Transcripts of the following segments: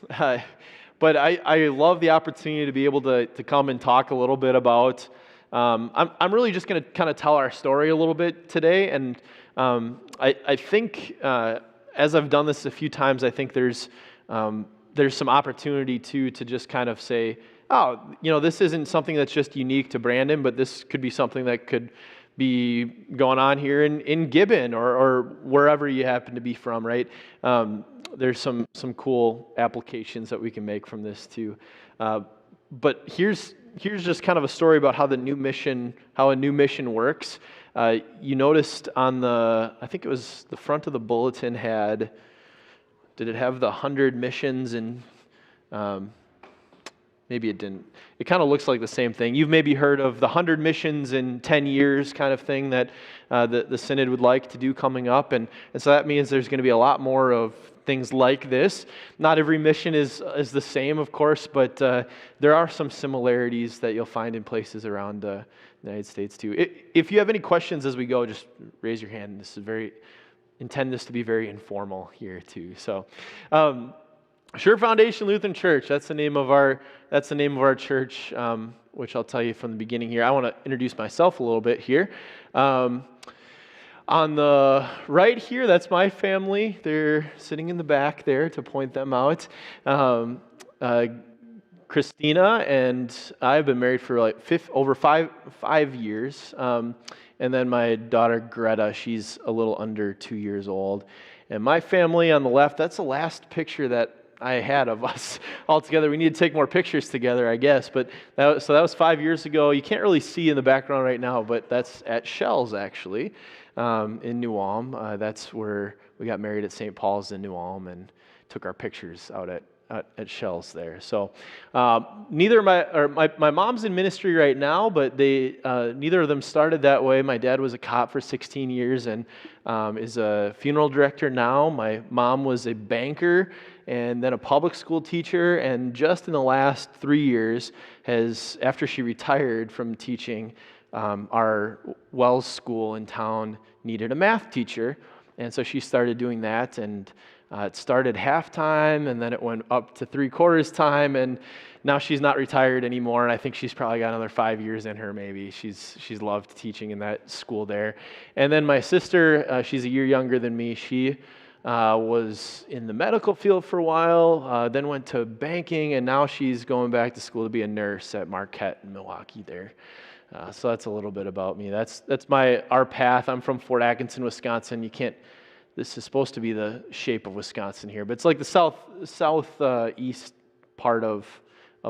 Uh, but I love the opportunity to be able to come and talk a little bit about. I'm really just going to kind of tell our story a little bit today, and I think as I've done this a few times, I think there's some opportunity to just kind of say, oh, this isn't something that's just unique to Brandon, but this could be something that could be going on here in Gibbon or wherever you happen to be from, right? There's some cool applications that we can make from this too. But here's just kind of a story about how a new mission works. You noticed on I think it was the front of the bulletin did it have the 100 missions and maybe it didn't. It kind of looks like the same thing. You've maybe heard of the 100 missions in 10 years kind of thing that the Synod would like to do coming up. And so that means there's going to be a lot more of things like this. Not every mission is the same, of course, but there are some similarities that you'll find in places around the United States too. If you have any questions as we go, just raise your hand. Intend this to be very informal here too. So, Sure Foundation Lutheran Church. That's the name of our church, which I'll tell you from the beginning here. I want to introduce myself a little bit here. On the right here, that's my family. They're sitting in the back there to point them out. Christina and I have been married for over five years. And then my daughter Greta, she's a little under 2 years old. And my family on the left, that's the last picture that I had of us all together. We need to take more pictures together, I guess. But that was 5 years ago. You can't really see in the background right now, but that's at Shells, actually, in New Ulm. That's where we got married at St. Paul's in New Ulm and took our pictures out at Shells there. So neither my mom's in ministry right now, but neither of them started that way. My dad was a cop for 16 years and is a funeral director now. My mom was a banker and then a public school teacher, and just in the last 3 years after she retired from teaching, our Wells School in town needed a math teacher, and so she started doing that, and it started half-time, and then it went up to three-quarters time, and now she's not retired anymore, and I think she's probably got another 5 years in her, maybe. She's loved teaching in that school there. And then my sister, she's a year younger than me. She was in the medical field for a while, then went to banking, and now she's going back to school to be a nurse at Marquette in Milwaukee there. So that's a little bit about me. That's our path. I'm from Fort Atkinson, Wisconsin. This is supposed to be the shape of Wisconsin here, but it's like the southeast part of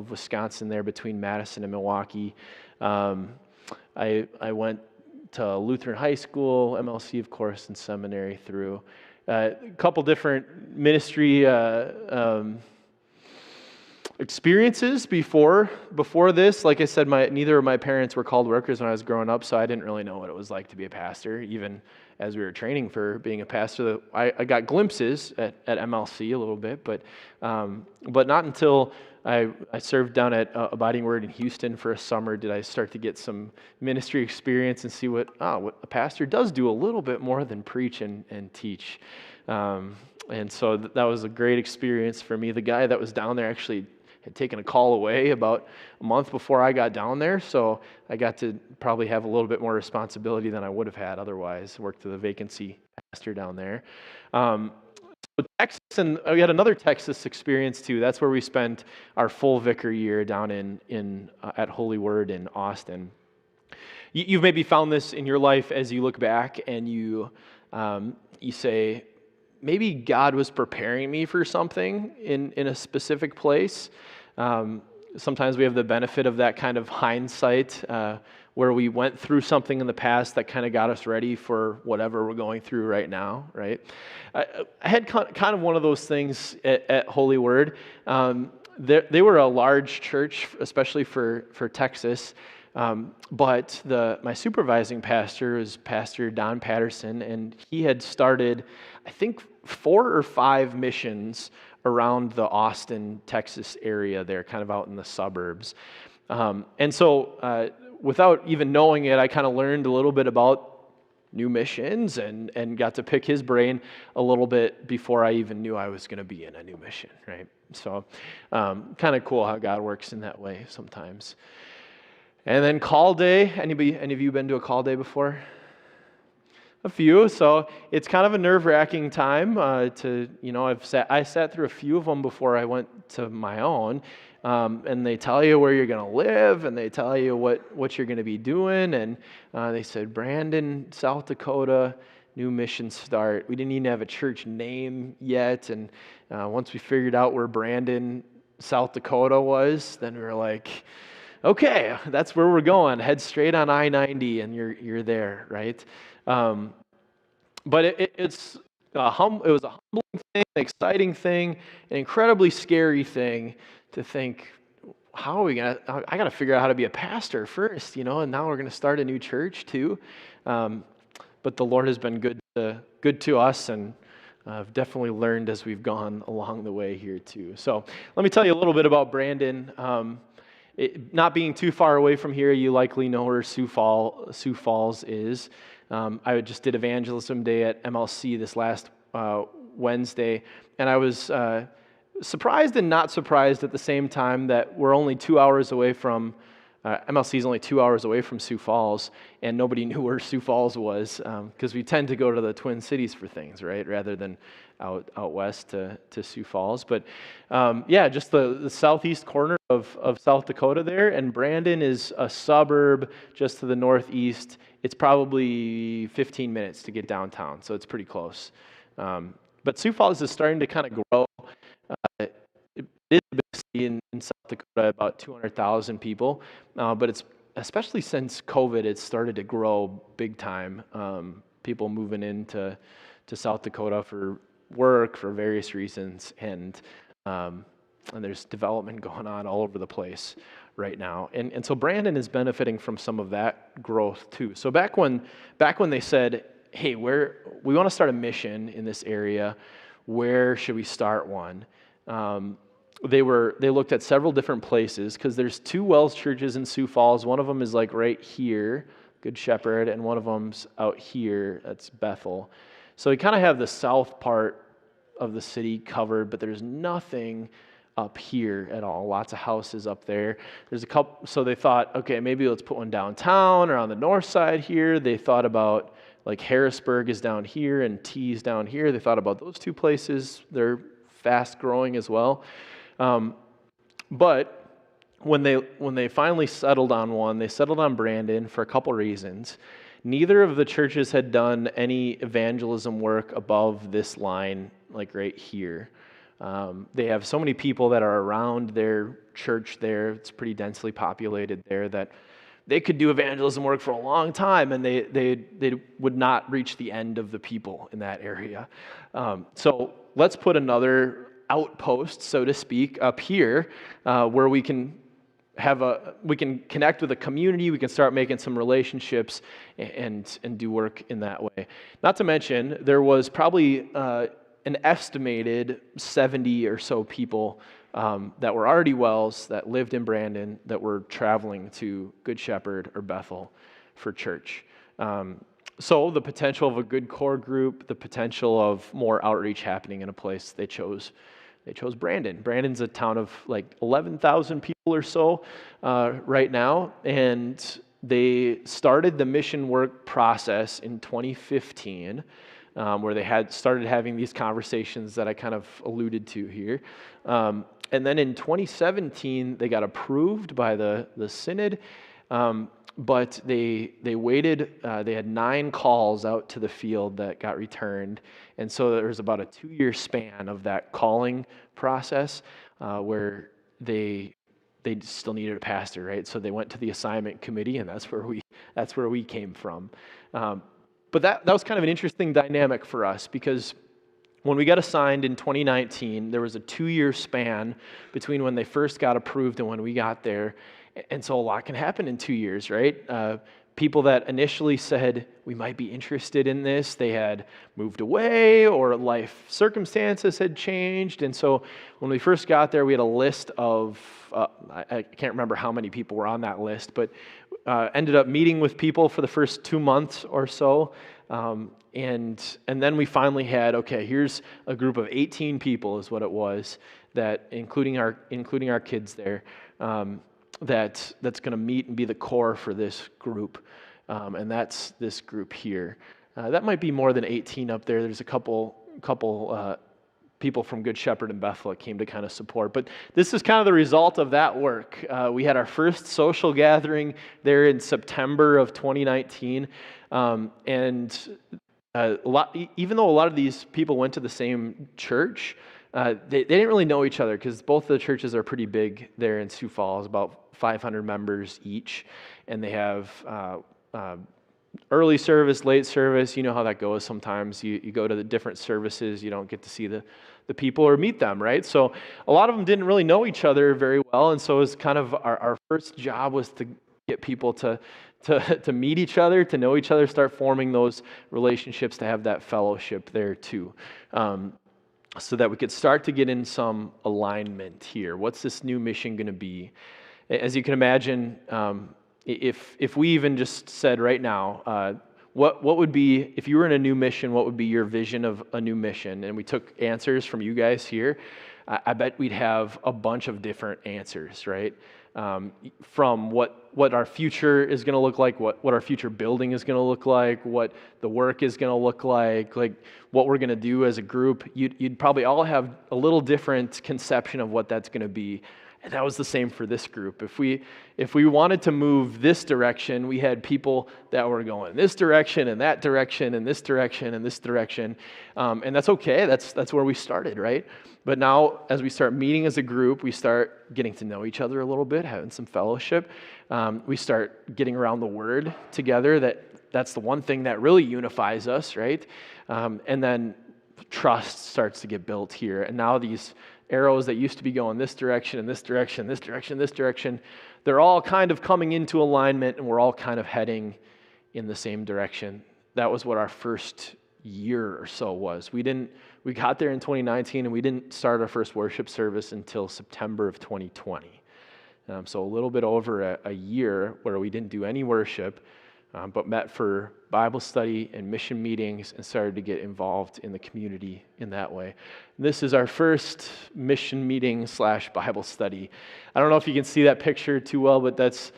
Wisconsin there between Madison and Milwaukee. I went to Lutheran High School, MLC, of course, and seminary through. A couple different ministry experiences before this. Like I said, neither of my parents were called workers when I was growing up, so I didn't really know what it was like to be a pastor. Even as we were training for being a pastor, I got glimpses at MLC a little bit, but not until I served down at Abiding Word in Houston for a summer did I start to get some ministry experience and see what a pastor does do a little bit more than preach and teach. And so that was a great experience for me. The guy that was down there actually had taken a call away about a month before I got down there, so I got to probably have a little bit more responsibility than I would have had otherwise. Worked to the vacancy pastor down there. So Texas, and we had another Texas experience too. That's where we spent our full vicar year down at Holy Word in Austin. You've maybe found this in your life as you look back and you say, maybe God was preparing me for something in a specific place. Sometimes we have the benefit of that kind of hindsight where we went through something in the past that kind of got us ready for whatever we're going through right now, right? I had kind of one of those things at Holy Word. They were a large church, especially for Texas, but my supervising pastor was Pastor Don Patterson, and he had started, I think, 4 or 5 missions around the Austin, Texas area there, kind of out in the suburbs. And so without even knowing it, I kind of learned a little bit about New Missions and got to pick his brain a little bit before I even knew I was going to be in a new mission, right? So kind of cool how God works in that way sometimes. And then call day. Any of you been to a call day before? A few. So it's kind of a nerve-wracking time I sat through a few of them before I went to my own. And they tell you where you're going to live, and they tell you what you're going to be doing. And they said, Brandon, South Dakota, new mission start. We didn't even have a church name yet. And once we figured out where Brandon, South Dakota was, then we were like, okay, that's where we're going. Head straight on I-90, and you're there, right? But it was a humbling thing, an exciting thing, an incredibly scary thing to think, how are we I got to figure out how to be a pastor first, and now we're going to start a new church too. But the Lord has been good to us, and I've definitely learned as we've gone along the way here too. So let me tell you a little bit about Brandon. Not being too far away from here, you likely know where Sioux Falls is. I just did evangelism day at MLC this last Wednesday, and I was surprised and not surprised at the same time that we're only 2 hours away from, MLC is only 2 hours away from Sioux Falls, and nobody knew where Sioux Falls was, because we tend to go to the Twin Cities for things, right, rather than out west to Sioux Falls. But just the southeast corner of South Dakota there, and Brandon is a suburb just to the northeast. It's probably 15 minutes to get downtown, so it's pretty close. But Sioux Falls is starting to kind of grow. It is a big city in South Dakota, about 200,000 people, but it's especially since COVID, it's started to grow big time. People moving into South Dakota for work for various reasons, and there's development going on all over the place right now. And so Brandon is benefiting from some of that growth too. So back when they said, hey, we want to start a mission in this area, where should we start one? They looked at several different places, because there's 2 WELS churches in Sioux Falls. One of them is like right here, Good Shepherd, and one of them's out here, that's Bethel. So we kind of have the south part of the city covered, but there's nothing up here at all. Lots of houses up there. There's a couple, so they thought, okay, maybe let's put one downtown or on the north side here. They thought about, like, Harrisburg is down here and T's down here. They thought about those 2 places. They're fast growing as well. But when they finally settled on one, they settled on Brandon for a couple reasons. Neither of the churches had done any evangelism work above this line, like right here. They have so many people that are around their church there. It's pretty densely populated there, that they could do evangelism work for a long time, and they would not reach the end of the people in that area. So let's put another outpost, so to speak, up here, where we can connect with a community, we can start making some relationships and do work in that way. Not to mention, there was probably an estimated 70 or so people that were already WELS, that lived in Brandon, that were traveling to Good Shepherd or Bethel for church. So the potential of a good core group, the potential of more outreach happening in a place, they chose Brandon. Brandon's a town of like 11,000 people or so right now, and they started the mission work process in 2015, where they started having these conversations that I kind of alluded to here. And then in 2017, they got approved by the synod, but they waited. They had 9 calls out to the field that got returned, and so there was about a 2-year span of that calling process where they still needed a pastor, right? So they went to the assignment committee, and that's where we came from. But that was kind of an interesting dynamic for us, because when we got assigned in 2019, there was a 2-year span between when they first got approved and when we got there. And so a lot can happen in 2 years, right? People that initially said, we might be interested in this, they had moved away, or life circumstances had changed. And so when we first got there, we had a list of, I can't remember how many people were on that list, but ended up meeting with people for the first 2 months or so, And then we finally had, okay, here's a group of 18 people is what it was, that including our kids there, that's going to meet and be the core for this group, and that's this group here. That might be more than 18 up there. There's a couple people from Good Shepherd and Bethel that came to kind of support. But this is kind of the result of that work. We had our first social gathering there in September of 2019, and even though a lot of these people went to the same church, they didn't really know each other because both the churches are pretty big there in Sioux Falls, about 500 members each, and they have early service, late service. You know how that goes sometimes. You go to the different services, you don't get to see the people or meet them, right? So a lot of them didn't really know each other very well, and so it was kind of our first job was to get people to meet each other, to know each other, start forming those relationships, to have that fellowship there too, so that we could start to get in some alignment here. What's this new mission going to be? As you can imagine, if we even just said right now, what would be, if you were in a new mission, what would be your vision of a new mission? And we took answers from you guys here. I bet we'd have a bunch of different answers, right? From what our future is going to look like, what our future building is going to look like, what the work is going to look like what we're going to do as a group. You'd probably all have a little different conception of what that's going to be. And that was the same for this group. If we wanted to move this direction, we had people that were going this direction and that direction and this direction and this direction. And that's okay. That's where we started, right? But now, as we start meeting as a group, we start getting to know each other a little bit, having some fellowship. We start getting around the Word together. That's the one thing that really unifies us, right? And then trust starts to get built here. And now these arrows that used to be going this direction and this direction, this direction, this direction, they're all kind of coming into alignment, and we're all kind of heading in the same direction. That was what our first year or so was. We got there in 2019, and we didn't start our first worship service until September of 2020. So a little bit over a year where we didn't do any worship, but met for Bible study and mission meetings and started to get involved in the community in that way. This is our first mission meeting / Bible study. I don't know if you can see that picture too well, but that's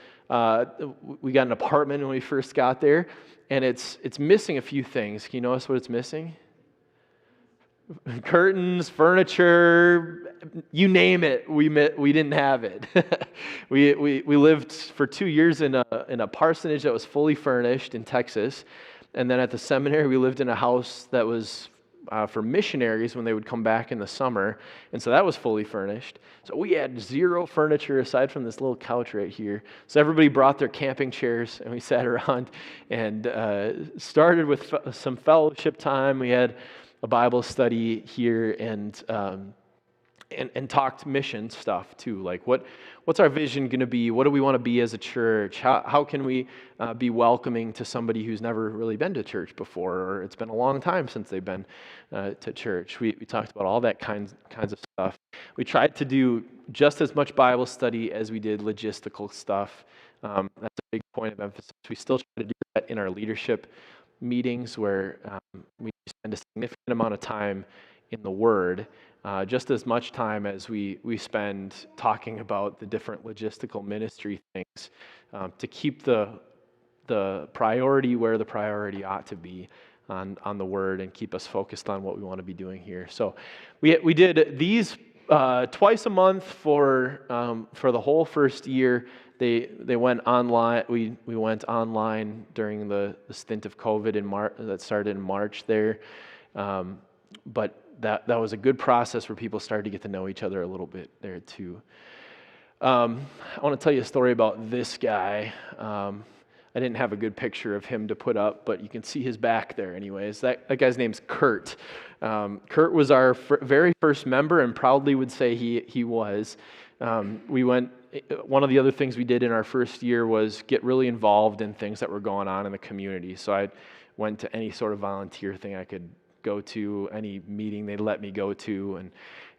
we got an apartment when we first got there, and it's missing a few things. Can you notice what it's missing? Curtains, furniture, you name it, we didn't have it. we lived for 2 years in a parsonage that was fully furnished in Texas, and then at the seminary we lived in a house that was for missionaries when they would come back in the summer, and so that was fully furnished. So we had zero furniture aside from this little couch right here. So everybody brought their camping chairs, and we sat around and started with some fellowship time. We had a Bible study here and talked mission stuff too. Like what's our vision going to be? What do we want to be as a church? How can we be welcoming to somebody who's never really been to church before, or it's been a long time since they've been to church? We talked about all that kinds of stuff. We tried to do just as much Bible study as we did logistical stuff. That's a big point of emphasis. We still try to do that in our leadership meetings, where we spend a significant amount of time in the Word, just as much time as we spend talking about the different logistical ministry things, to keep the priority where the priority ought to be on the Word, and keep us focused on what we want to be doing here. So we did these twice a month for the whole first year. They went online. We went online during the stint of COVID in March that started in March there, but that was a good process where people started to get to know each other a little bit there too. I want to tell you a story about this guy. I didn't have a good picture of him to put up, but you can see his back there anyways. That guy's name's Kurt. Kurt was our very first member, and proudly would say he was. One of the other things we did in our first year was get really involved in things that were going on in the community. So I went to any sort of volunteer thing I could go to, any meeting they'd let me go to,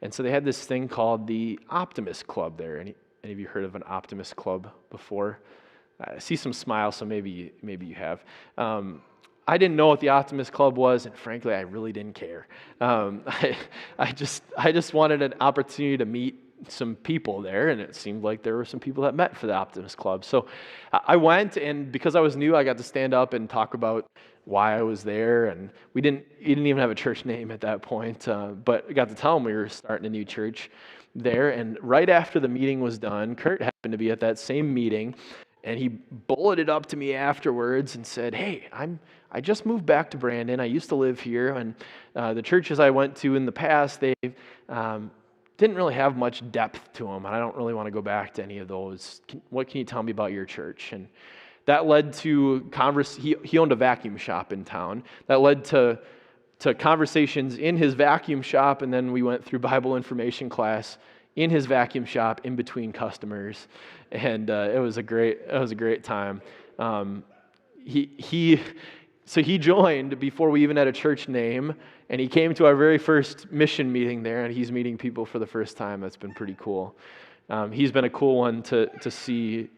and so they had this thing called the Optimist Club there. Any of you heard of an Optimist Club before? I see some smiles, so maybe you have. I didn't know what the Optimist Club was, and frankly, I really didn't care. I just wanted an opportunity to meet some people there, and it seemed like there were some people that met for the Optimist Club. So I went, and because I was new, I got to stand up and talk about why I was there, and we didn't even have a church name at that point, but I got to tell them we were starting a new church there. And right after the meeting was done, Kurt happened to be at that same meeting, and he bulleted up to me afterwards and said, "Hey, I just moved back to Brandon. I used to live here, and the churches I went to in the past, they didn't really have much depth to them, and I don't really want to go back to any of those. What can you tell me about your church?" And that led to he owned a vacuum shop in town. That led to conversations in his vacuum shop, and then we went through Bible information class in his vacuum shop in between customers, and it was a great time. So he joined before we even had a church name, and he came to our very first mission meeting there, and he's meeting people for the first time. That's been pretty cool. He's been a cool one to see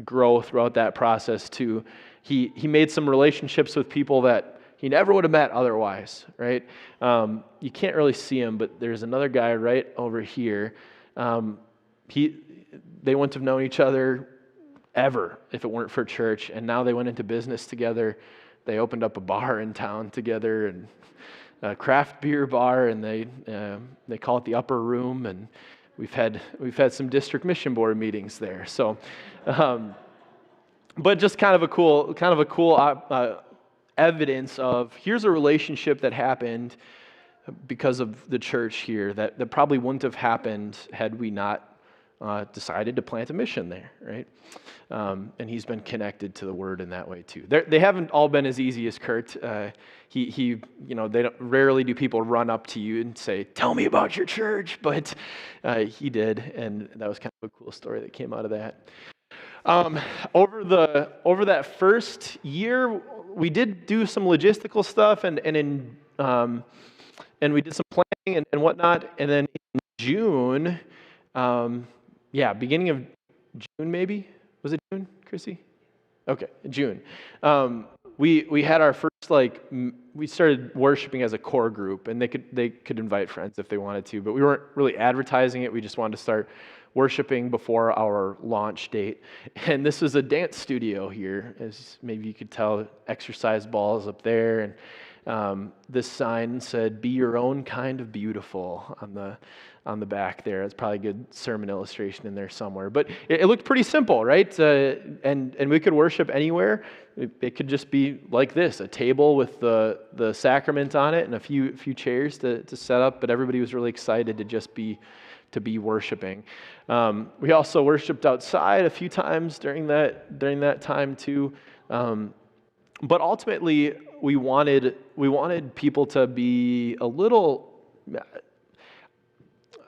grow throughout that process too. He made some relationships with people that he never would have met otherwise, right? You can't really see him, but there's another guy right over here. They wouldn't have known each other ever if it weren't for church, and now they went into business together. They opened up a bar in town together, and a craft beer bar, and they call it the Upper Room, and we've had some district mission board meetings there. So, but just kind of a cool evidence of here's a relationship that happened because of the church here that probably wouldn't have happened had we not decided to plant a mission there, right? And he's been connected to the Word in that way too. They haven't all been as easy as Kurt. Rarely do people run up to you and say, "Tell me about your church," but he did, and that was kind of a cool story that came out of that. Over that first year, we did do some logistical stuff, and we did some planning and whatnot, and then in June. Beginning of June, maybe? Was it June, Chrissy? Okay, June. We had our first, we started worshiping as a core group, and they could invite friends if they wanted to, but we weren't really advertising it. We just wanted to start worshiping before our launch date. And this was a dance studio here, as maybe you could tell, exercise balls up there, and this sign said, "Be your own kind of beautiful" on the back there. It's probably a good sermon illustration in there somewhere. But it looked pretty simple, right? And we could worship anywhere. It could just be like this, a table with the sacrament on it and a few chairs to set up, but everybody was really excited to just be worshiping. We also worshiped outside a few times during that time too. But ultimately, we wanted people to be a little,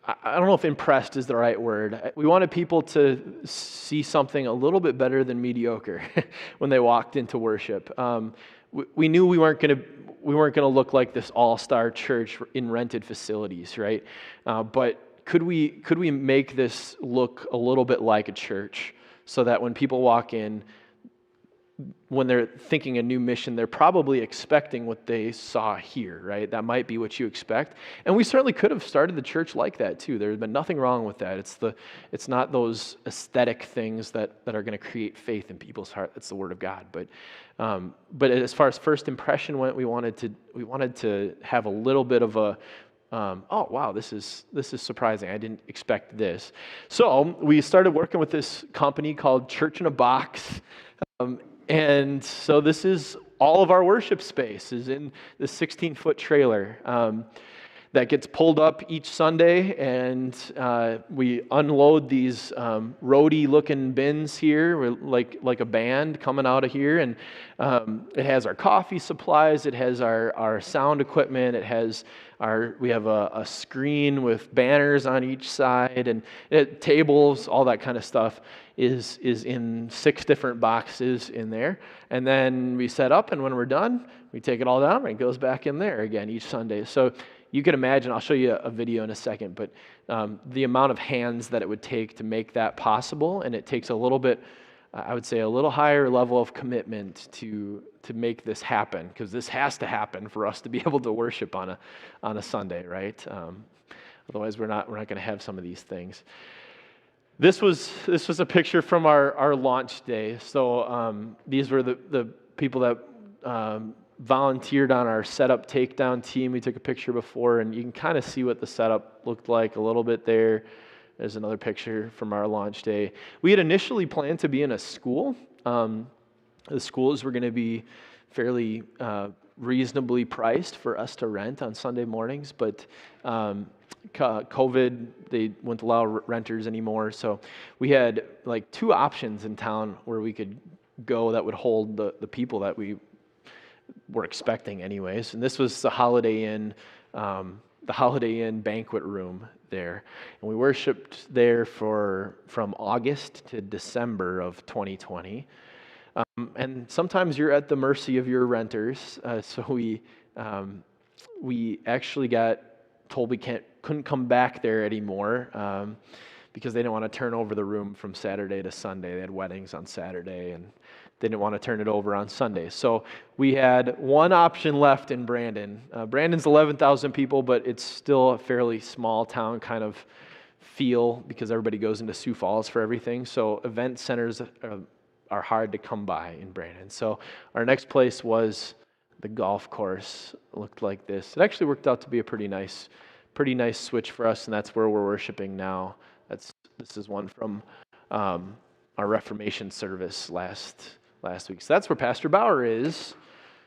I don't know if impressed is the right word. We wanted people to see something a little bit better than mediocre when they walked into worship. We knew we weren't going to look like this all-star church in rented facilities, right? But could we make this look a little bit like a church so that when people walk in, when they're thinking a new mission, they're probably expecting what they saw here, right? That might be what you expect. And we certainly could have started the church like that too. There's been nothing wrong with that. It's not those aesthetic things that are going to create faith in people's heart. That's the Word of God. But as far as first impression went, we wanted to have a little bit of a oh wow, this is surprising. I didn't expect this. So we started working with this company called Church in a Box. And so this is all of our worship space is in the 16-foot trailer that gets pulled up each Sunday, and we unload these roadie-looking bins here, like a band coming out of here, and it has our coffee supplies, it has our sound equipment, we have a screen with banners on each side, and tables, all that kind of stuff is in 6 different boxes in there. And then we set up, and when we're done, we take it all down, and it goes back in there again each Sunday. So you can imagine, I'll show you a video in a second, but the amount of hands that it would take to make that possible, and it takes a little bit I would say, a little higher level of commitment to make this happen, because this has to happen for us to be able to worship on a Sunday, right? Otherwise, we're not going to have some of these things. This was a picture from our launch day. So these were the people that volunteered on our setup takedown team. We took a picture before, and you can kind of see what the setup looked like a little bit there. There's another picture from our launch day. We had initially planned to be in a school. The schools were going to be fairly reasonably priced for us to rent on Sunday mornings, but COVID, they wouldn't allow renters anymore. So we had like 2 options in town where we could go that would hold the people that we were expecting anyways. And this was the Holiday Inn banquet room there. And we worshiped there from August to December of 2020. And sometimes you're at the mercy of your renters. So we actually got told we couldn't come back there anymore because they didn't want to turn over the room from Saturday to Sunday. They had weddings on Saturday, and they didn't want to turn it over on Sunday. So we had one option left in Brandon. Brandon's 11,000 people, but it's still a fairly small town kind of feel because everybody goes into Sioux Falls for everything. So event centers are hard to come by in Brandon. So our next place was the golf course. It looked like this. It actually worked out to be a pretty nice switch for us, and that's where we're worshiping now. This is one from our Reformation service last week. So that's where Pastor Bauer is.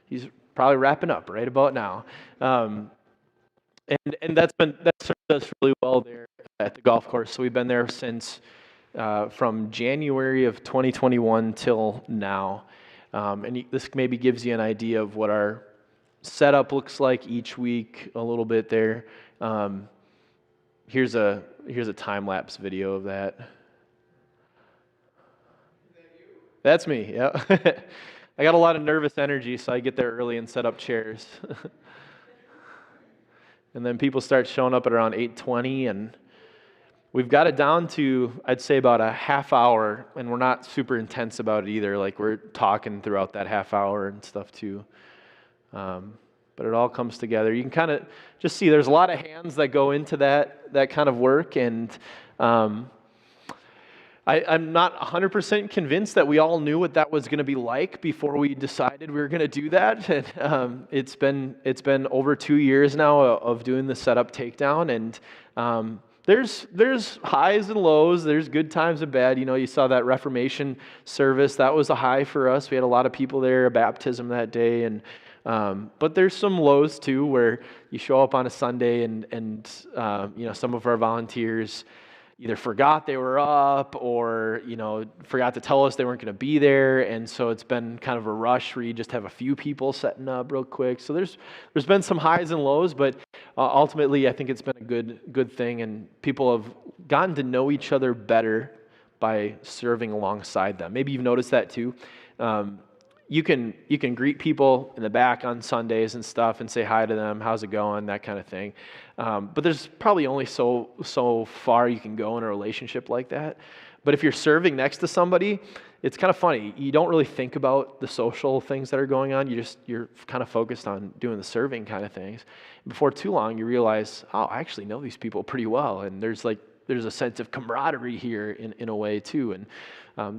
He's probably wrapping up right about now. And that served us really well there at the golf course. So we've been there since from January of 2021 till now. And this maybe gives you an idea of what our setup looks like each week a little bit there. Here's a time-lapse video of that. That's me, yeah. I got a lot of nervous energy, so I get there early and set up chairs. And then people start showing up at around 8:20, and we've got it down to, I'd say, about a half hour, and we're not super intense about it either. Like, we're talking throughout that half hour and stuff too. But it all comes together. You can kind of just see there's a lot of hands that go into that kind of work, and I'm not 100% convinced that we all knew what that was going to be like before we decided we were going to do that. And it's been over 2 years now of doing the setup takedown, and there's highs and lows. There's good times and bad. You know, you saw that Reformation service. That was a high for us. We had a lot of people there, a baptism that day, and but there's some lows too, where you show up on a Sunday and some of our volunteers either forgot they were up or, forgot to tell us they weren't going to be there. And so it's been kind of a rush where you just have a few people setting up real quick. So there's been some highs and lows, but ultimately I think it's been a good thing. And people have gotten to know each other better by serving alongside them. Maybe you've noticed that too. You can greet people in the back on Sundays and stuff and say hi to them, how's it going, that kind of thing. But there's probably only so far you can go in a relationship like that. But if you're serving next to somebody, it's kind of funny. You don't really think about the social things that are going on. You're kind of focused on doing the serving kind of things. Before too long, you realize, oh, I actually know these people pretty well, and there's a sense of camaraderie here in a way too, and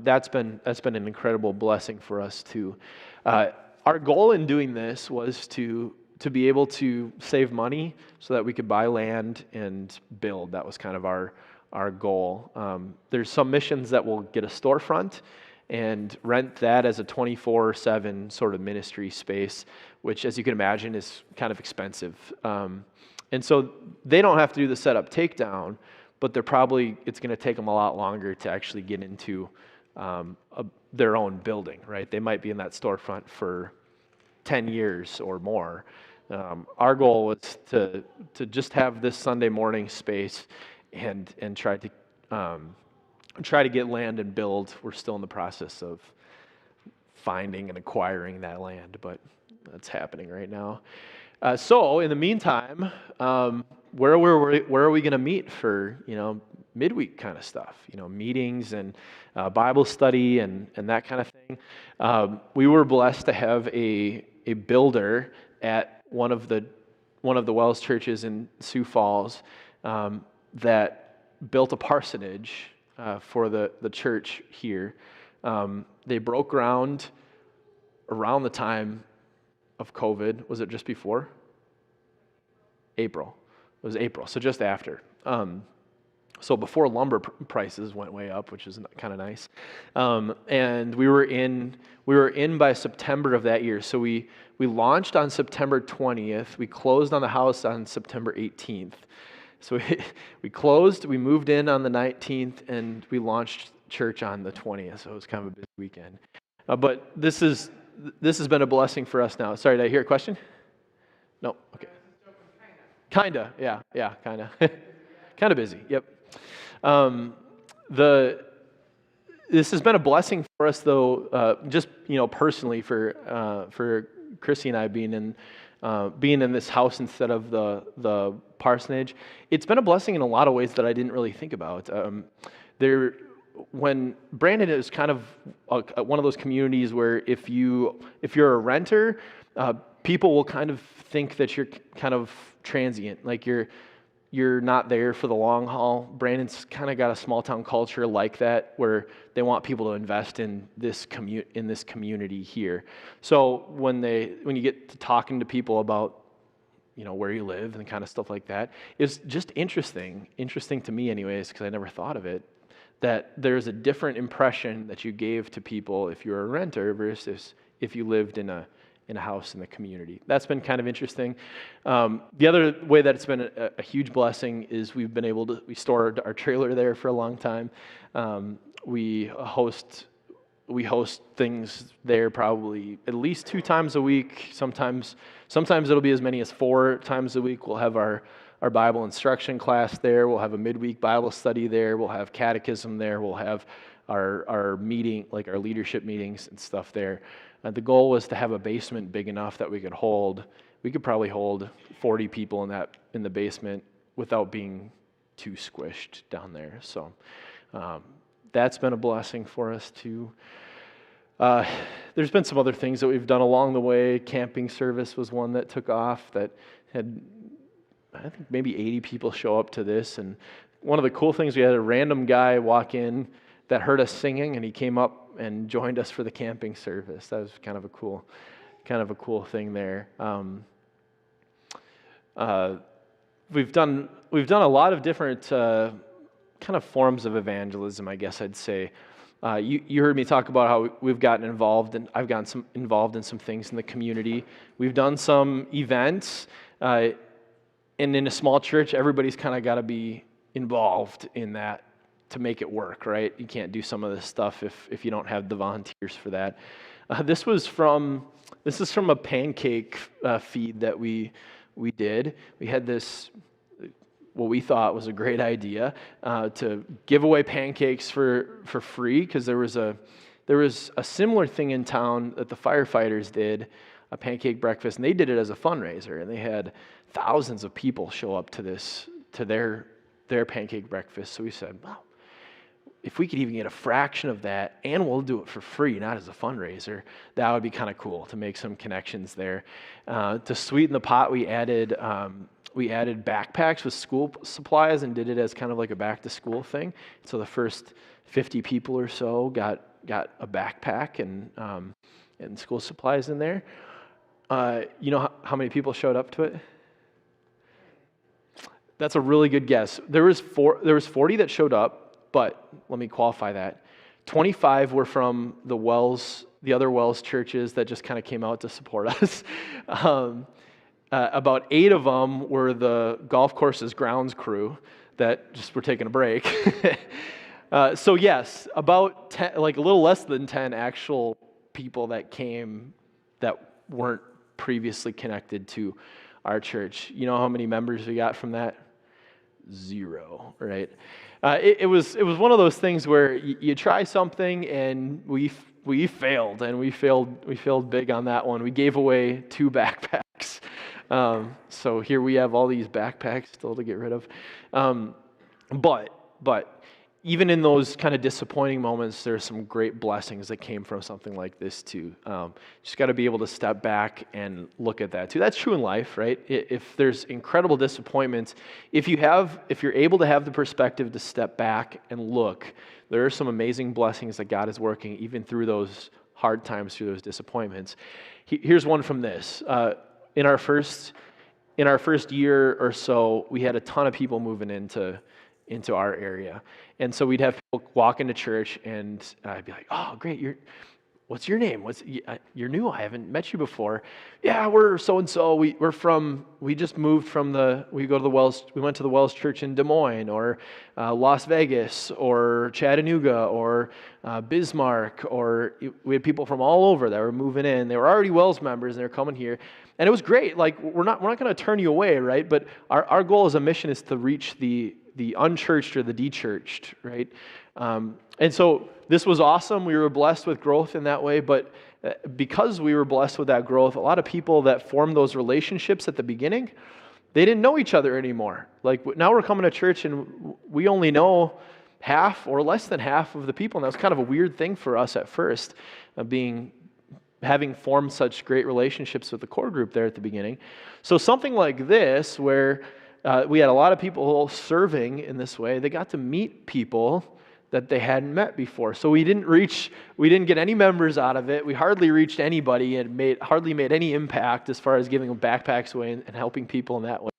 that's been an incredible blessing for us too. Our goal in doing this was to be able to save money so that we could buy land and build. That was kind of our goal. There's some missions that will get a storefront and rent that as a 24/7 sort of ministry space, which, as you can imagine, is kind of expensive. And so they don't have to do the setup takedown, but it's going to take them a lot longer to actually get into their own building, right? They might be in that storefront for 10 years or more. Our goal was to just have this Sunday morning space and try to get land and build. We're still in the process of finding and acquiring that land, but that's happening right now. So in the meantime, where are we going to meet for midweek kind of stuff, meetings and Bible study and that kind of thing. We were blessed to have a builder at one of the Wells churches in Sioux Falls that built a parsonage for the church here. They broke ground around the time of COVID. Was it just before? April. It was April, so just after. So before lumber prices went way up, which is kind of nice. And we were in by September of that year. So we launched on September 20th. We closed on the house on September 18th. So we closed, we moved in on the 19th, and we launched church on the 20th. So it was kind of a busy weekend. But this has been a blessing for us now. Sorry, did I hear a question? No, okay. Kinda, yeah, kinda. Kind of busy, yep. This has been a blessing for us, though, just personally for Chrissy and I being in this house instead of the parsonage. It's been a blessing in a lot of ways that I didn't really think about. When Brandon is kind of one of those communities where if you're a renter, people will kind of think that you're kind of transient, like you're not there for the long haul. Brandon's kind of got a small town culture like that, where they want people to invest in this community here. So when you get to talking to people about where you live and kind of stuff like that, it's just interesting to me anyways, because I never thought of it, that there's a different impression that you gave to people if you're a renter versus if you lived in a house in the community. That's been kind of interesting. The other way that it's been a huge blessing is we stored our trailer there for a long time. We host things there probably at least 2 times a week. Sometimes it'll be as many as 4 times a week. We'll have our Bible instruction class there. We'll have a midweek Bible study there. We'll have catechism there. We'll have our meeting, like our leadership meetings and stuff there. The goal was to have a basement big enough that we could probably hold 40 people in the basement without being too squished down there. So that's been a blessing for us too. There's been some other things that we've done along the way. Camping service was one that took off that had, I think, maybe 80 people show up to this. And one of the cool things, we had a random guy walk in that heard us singing, and he came up and joined us for the camping service. That was kind of a cool thing there. We've done a lot of different kind of forms of evangelism, I guess I'd say. You heard me talk about how we've gotten involved, and I've gotten involved in some things in the community. We've done some events, and in a small church, everybody's kind of got to be involved in that to make it work, right? You can't do some of this stuff if you don't have the volunteers for that. This is from a pancake feed that we did. We had this, what we thought was a great idea, to give away pancakes for free, because there was a similar thing in town that the firefighters did, a pancake breakfast, and they did it as a fundraiser, and they had thousands of people show up to their pancake breakfast. So we said, wow, if we could even get a fraction of that, and we'll do it for free, not as a fundraiser, that would be kind of cool to make some connections there. To sweeten the pot, we added backpacks with school supplies and did it as kind of like a back to school thing. So the first 50 people or so got a backpack and school supplies in there. You know how many people showed up to it? That's a really good guess. There was 40 that showed up. But let me qualify that. 25 were from the other Wells churches that just kind of came out to support us. About 8 of them were the golf course's grounds crew that just were taking a break. So yes, about 10, like a little less than 10 actual people that came that weren't previously connected to our church. You know how many members we got from that? 0, right? It was one of those things where you try something, and we failed, and we failed big on that one. We gave away 2 backpacks, so here we have all these backpacks still to get rid of. But But even in those kind of disappointing moments, there's some great blessings that came from something like this too. Just got to be able to step back and look at that too. That's true in life, right? If there's incredible disappointments, if you're able to have the perspective to step back and look, there are some amazing blessings that God is working even through those hard times, through those disappointments. Here's one from this. In our first year or so, we had a ton of people moving into our area. And so we'd have people walk into church, and I'd be like, "Oh, great, what's your name? You're new, I haven't met you before." "Yeah, we're so-and-so, we just moved from we went to the Wells Church in Des Moines, or Las Vegas, or Chattanooga, or Bismarck," or we had people from all over that were moving in. They were already Wells members, and they were coming here. And it was great. Like, we're not going to turn you away, right? But our goal as a mission is to reach the unchurched or the dechurched, right? And so this was awesome. We were blessed with growth in that way, but because we were blessed with that growth, a lot of people that formed those relationships at the beginning, they didn't know each other anymore. Like, now we're coming to church and we only know half or less than half of the people, and that was kind of a weird thing for us at first, having formed such great relationships with the core group there at the beginning. So something like this, where we had a lot of people serving in this way, they got to meet people that they hadn't met before. So we didn't get any members out of it. We hardly reached anybody and hardly made any impact as far as giving them backpacks away and helping people in that way.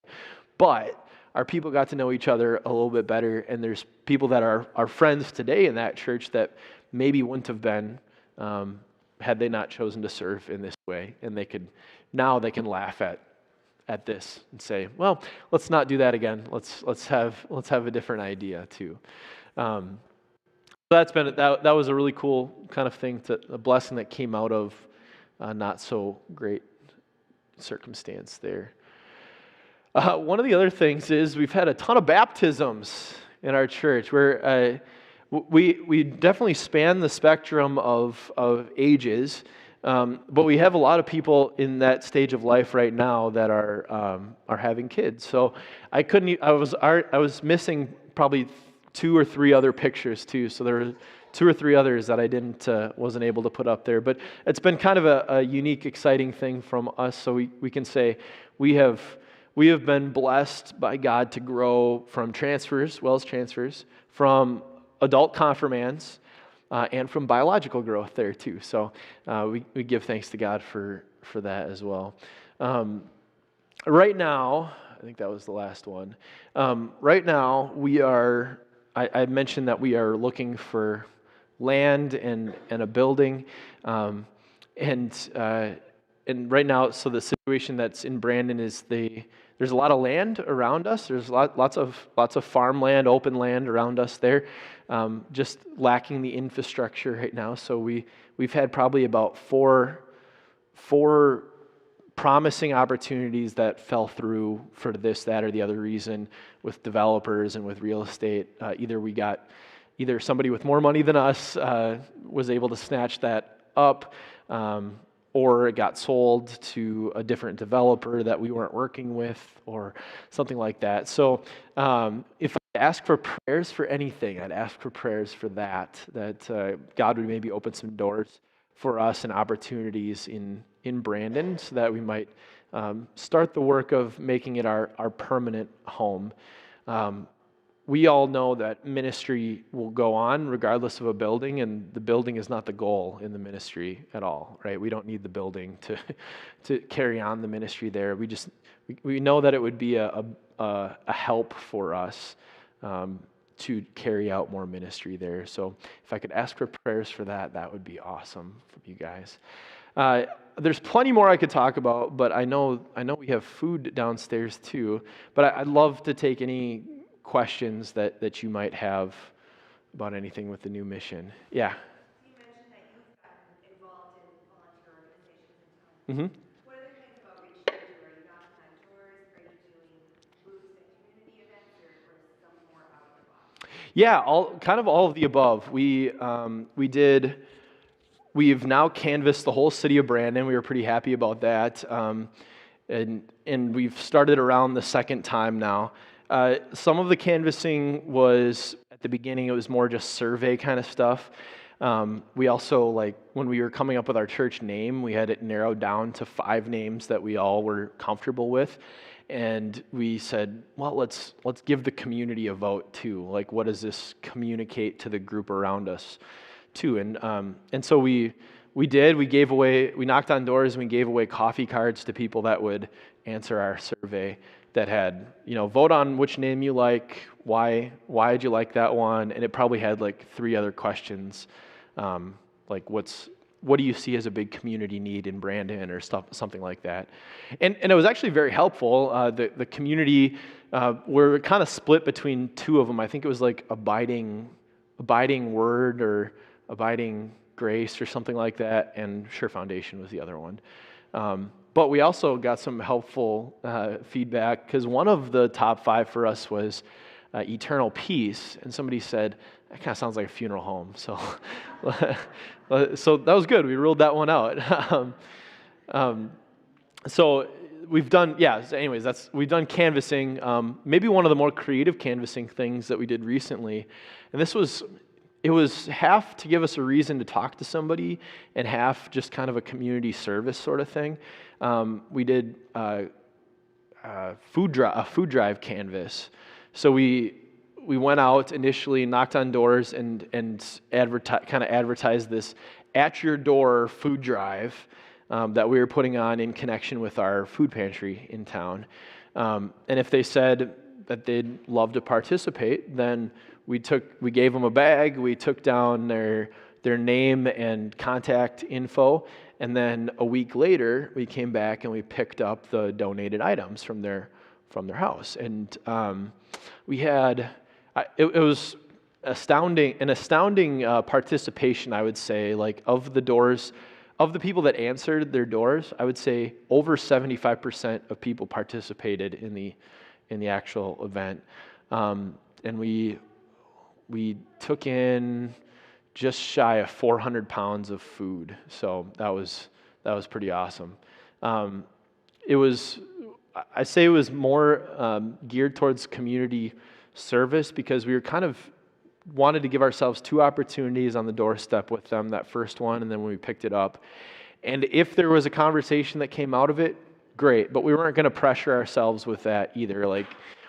But our people got to know each other a little bit better, and there's people that are our friends today in that church that maybe wouldn't have been had they not chosen to serve in this way. And they can laugh at this and say, "Well, let's not do that again. Let's have a different idea too." That was a really cool kind of thing, a blessing that came out of not so great circumstance there. One of the other things is we've had a ton of baptisms in our church, where we definitely span the spectrum of ages, but we have a lot of people in that stage of life right now that are having kids. So I was missing probably 2 or 3 other pictures too. So there were 2 or 3 others that I wasn't able to put up there. But it's been kind of a unique, exciting thing from us. So we can say we have been blessed by God to grow from Wells transfers, from adult confirmands, and from biological growth there too. So we give thanks to God for that as well. Right now, I think that was the last one. Right now, I mentioned that we are looking for land and a building, and right now, so the situation that's in Brandon is there's a lot of land around us. There's lots of farmland, open land around us there, just lacking the infrastructure right now. So we've had probably about four promising opportunities that fell through for this, that, or the other reason with developers and with real estate. Either somebody with more money than us was able to snatch that up, or it got sold to a different developer that we weren't working with, or something like that. So if I ask for prayers for anything, I'd ask for prayers for that God would maybe open some doors for us and opportunities in Brandon, so that we might start the work of making it our permanent home. We all know that ministry will go on regardless of a building, and the building is not the goal in the ministry at all, right? We don't need the building to carry on the ministry there. We know that it would be a help for us to carry out more ministry there. So if I could ask for prayers for that would be awesome from you guys. There's plenty more I could talk about, but I know we have food downstairs too. But I'd love to take any questions that you might have about anything with the new mission. Yeah. You mentioned that you've gotten involved in volunteer organizations in town. Mm-hmm. What other kinds of outreach do you do? Are you knocking on doors? Are you doing booths at community events, or some more out of the box? Yeah, all of the above. We've now canvassed the whole city of Brandon. We were pretty happy about that, and we've started around the second time now. Some of the canvassing was, at the beginning, it was more just survey kind of stuff. We also, like, when we were coming up with our church name, we had it narrowed down to 5 names that we all were comfortable with. And we said, well, let's give the community a vote too. Like, what does this communicate to the group around us too? And so we did. We knocked on doors and we gave away coffee cards to people that would answer our survey that had, vote on which name you like, why did you like that one, and it probably had like 3 other questions, like what do you see as a big community need in Brandon or something like that. And it was actually very helpful. The community, we're kind of split between 2 of them. I think it was like abiding word or abiding grace or something like that, and Sure Foundation was the other one. But we also got some helpful feedback, because one of the top 5 for us was eternal peace, and somebody said, that kind of sounds like a funeral home. So, so that was good. We ruled that one out. So we've done, so anyways, we've done canvassing. Maybe one of the more creative canvassing things that we did recently, and it was half to give us a reason to talk to somebody and half just kind of a community service sort of thing. We did a food drive canvas. So we went out initially, knocked on doors, and advertised this at your door food drive that we were putting on in connection with our food pantry in town. And if they said that they'd love to participate, then we gave them a bag. We took down their name and contact info, and then a week later we came back and we picked up the donated items from their house. And we had it was an astounding participation, I would say. Like, of the people that answered their doors, I would say over 75% of people participated in the actual event. And we took in just shy of 400 pounds of food, so that was pretty awesome. It was more geared towards community service, because we were kind of wanted to give ourselves 2 opportunities on the doorstep with them, that first one, and then when we picked it up. And if there was a conversation that came out of it, great, but we weren't going to pressure ourselves with that either. Like,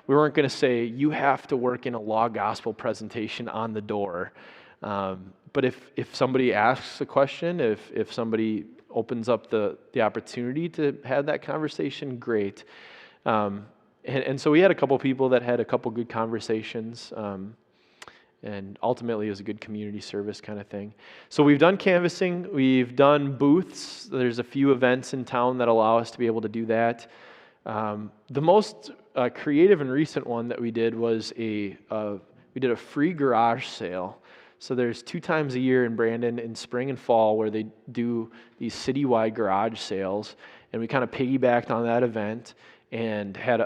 we weren't going to say, you have to work in a law gospel presentation on the door. But if somebody asks a question, if somebody opens up the opportunity to have that conversation, great. And so we had a couple people that had a couple good conversations, and ultimately it was a good community service kind of thing. So we've done canvassing, we've done booths. There's a few events in town that allow us to be able to do that. The most creative and recent one that we did was we did a free garage sale. So there's 2 times a year in Brandon, in spring and fall, where they do these citywide garage sales, and we kind of piggybacked on that event and had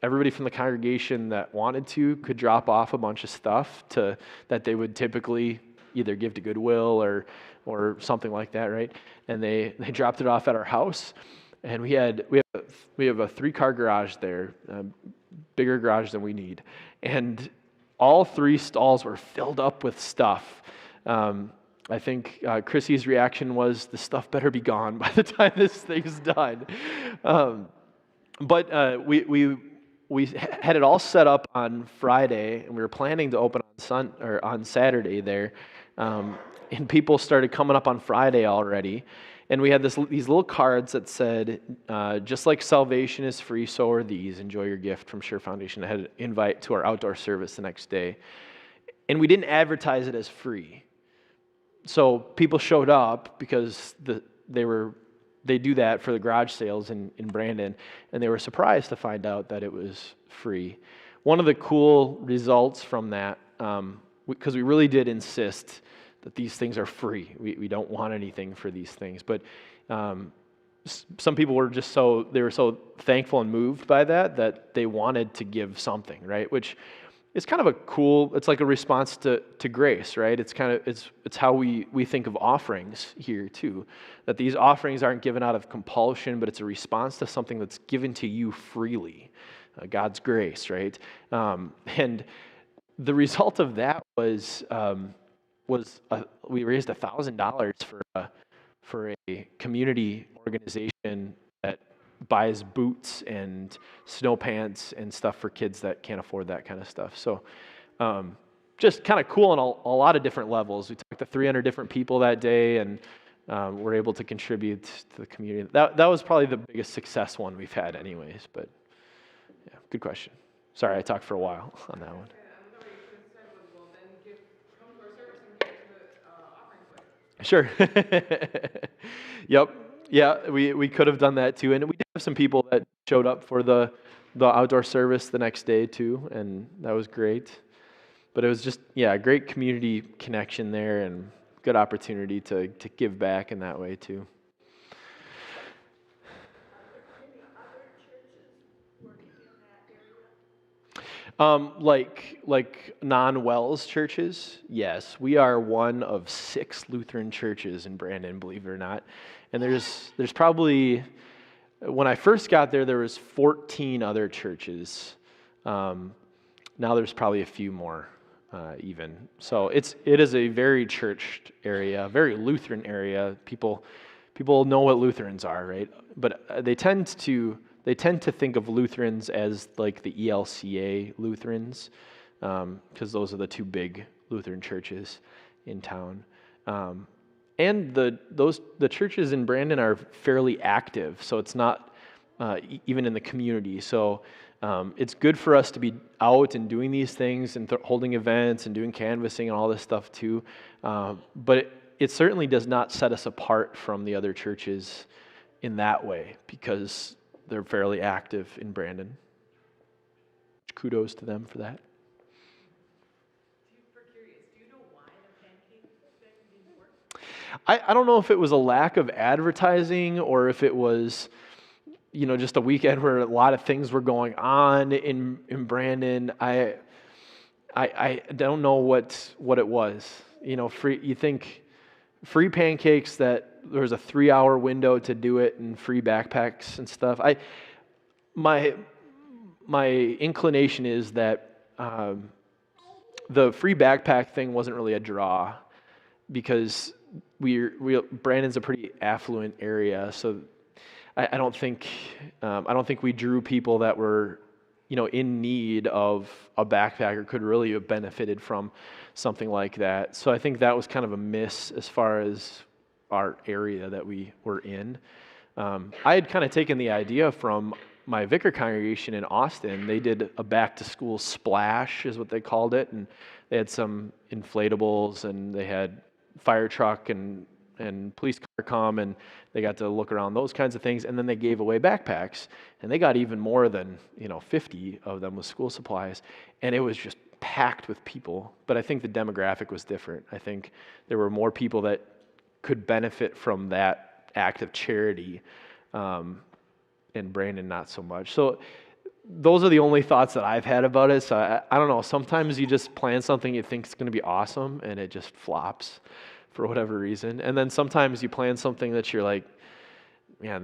everybody from the congregation that wanted to could drop off a bunch of stuff that they would typically either give to Goodwill or something like that, right? And they dropped it off at our house, and we have a 3-car garage there, a bigger garage than we need, and all 3 stalls were filled up with stuff. I think Chrissy's reaction was, the stuff better be gone by the time this thing's done. But we had it all set up on Friday, and we were planning to open on Saturday there, and people started coming up on Friday already. And we had these little cards that said, just like salvation is free, so are these. Enjoy your gift from Sure Foundation. I had an invite to our outdoor service the next day. And we didn't advertise it as free. So people showed up because they do that for the garage sales in Brandon, and they were surprised to find out that it was free. One of the cool results from that, because we really did insist that these things are free. We don't want anything for these things. But some people were they were so thankful and moved by that they wanted to give something, right? Which is kind of it's like a response to grace, right? It's how we think of offerings here too. That these offerings aren't given out of compulsion, but it's a response to something that's given to you freely. God's grace, right? And the result of that was we raised $1,000 for a community organization that buys boots and snow pants and stuff for kids that can't afford that kind of stuff. So just kind of cool on a lot of different levels. We talked to 300 different people that day, and we're able to contribute to the community. That was probably the biggest success one we've had anyways, but yeah, good question. Sorry, I talked for a while on that one. Sure. Yep. Yeah, we could have done that too. And we did have some people that showed up for the outdoor service the next day too, and that was great. But it was just, yeah, a great community connection there and good opportunity to give back in that way too. Like non-Wells churches, yes, we are one of 6 Lutheran churches in Brandon, believe it or not. And there's probably, when I first got there was 14 other churches. Now there's probably a few more even. So it is a very churched area, very Lutheran area. People know what Lutherans are, right? But they tend to think of Lutherans as like the ELCA Lutherans, because those are the 2 big Lutheran churches in town. And the churches in Brandon are fairly active, so it's not even in the community. So it's good for us to be out and doing these things and holding events and doing canvassing and all this stuff too. But it certainly does not set us apart from the other churches in that way, because they're fairly active in Brandon. Kudos to them for that. Do you know why the pancake thing didn't work? I don't know if it was a lack of advertising or if it was, just a weekend where a lot of things were going on in Brandon. I don't know what it was. You think free pancakes, that there was a 3-hour window to do it, and free backpacks and stuff. My inclination is that the free backpack thing wasn't really a draw, because Brandon's a pretty affluent area, so I don't think we drew people that were in need of a backpack or could really have benefited from something like that. So I think that was kind of a miss as far as our area that we were in. I had kind of taken the idea from my vicar congregation in Austin. They did a back-to-school splash, is what they called it, and they had some inflatables, and they had fire truck and police car come, and they got to look around those kinds of things, and then they gave away backpacks, and they got even more than 50 of them with school supplies, and it was just packed with people. But I think the demographic was different. I think there were more people that could benefit from that act of charity, and Brandon not so much. So those are the only thoughts that I've had about it. So I don't know. Sometimes you just plan something you think is going to be awesome, and it just flops for whatever reason. And then sometimes you plan something that you're like, man,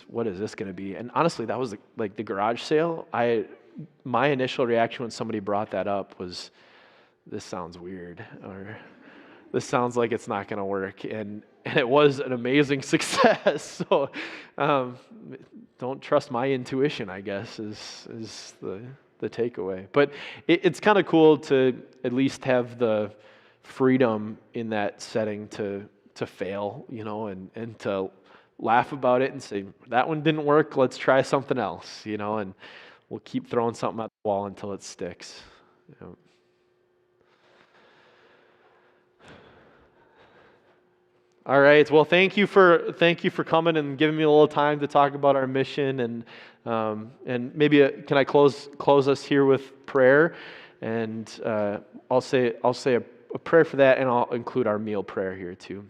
what is this going to be? And honestly, that was like the garage sale. My initial reaction when somebody brought that up was, this sounds weird, or this sounds like it's not going to work. And it was an amazing success. So don't trust my intuition, I guess, is the takeaway. But it's kind of cool to at least have the freedom in that setting to fail, and to laugh about it and say, that one didn't work, let's try something else, and we'll keep throwing something at the wall until it sticks. All right. Well, thank you for coming and giving me a little time to talk about our mission, and maybe can I close us here with prayer, and I'll say a prayer for that, and I'll include our meal prayer here too.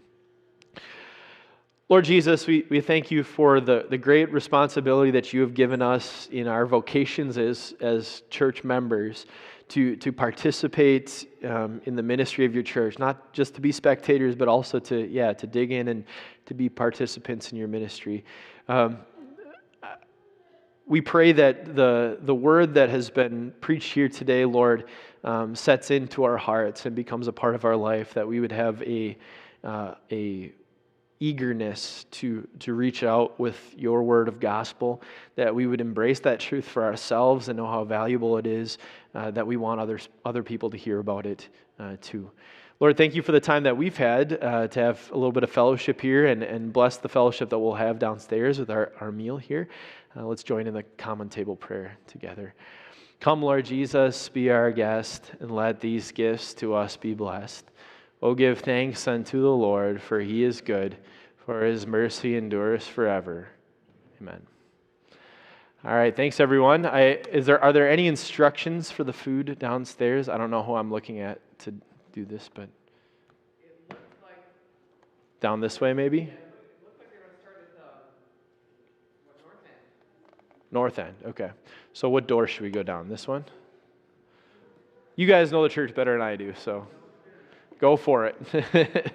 Lord Jesus, we thank you for the great responsibility that you have given us in our vocations as church members to participate in the ministry of your church, not just to be spectators, but also to dig in and to be participants in your ministry. we pray that the word that has been preached here today, Lord, sets into our hearts and becomes a part of our life, that we would have a eagerness to reach out with your word of gospel, that we would embrace that truth for ourselves and know how valuable it is, that we want other people to hear about it too. Lord, thank you for the time that we've had to have a little bit of fellowship here, and bless the fellowship that we'll have downstairs with our meal here. Let's join in the common table prayer together. Come, Lord Jesus, be our guest, and let these gifts to us be blessed. O give thanks unto the Lord, for he is good, for his mercy endures forever. Amen. All right, thanks everyone. Are there any instructions for the food downstairs? I don't know who I'm looking at to do this, but It looks like, down this way maybe? it looks like they're going to start at north end. North end, okay. So what door should we go down? This one? You guys know the church better than I do, so go for it.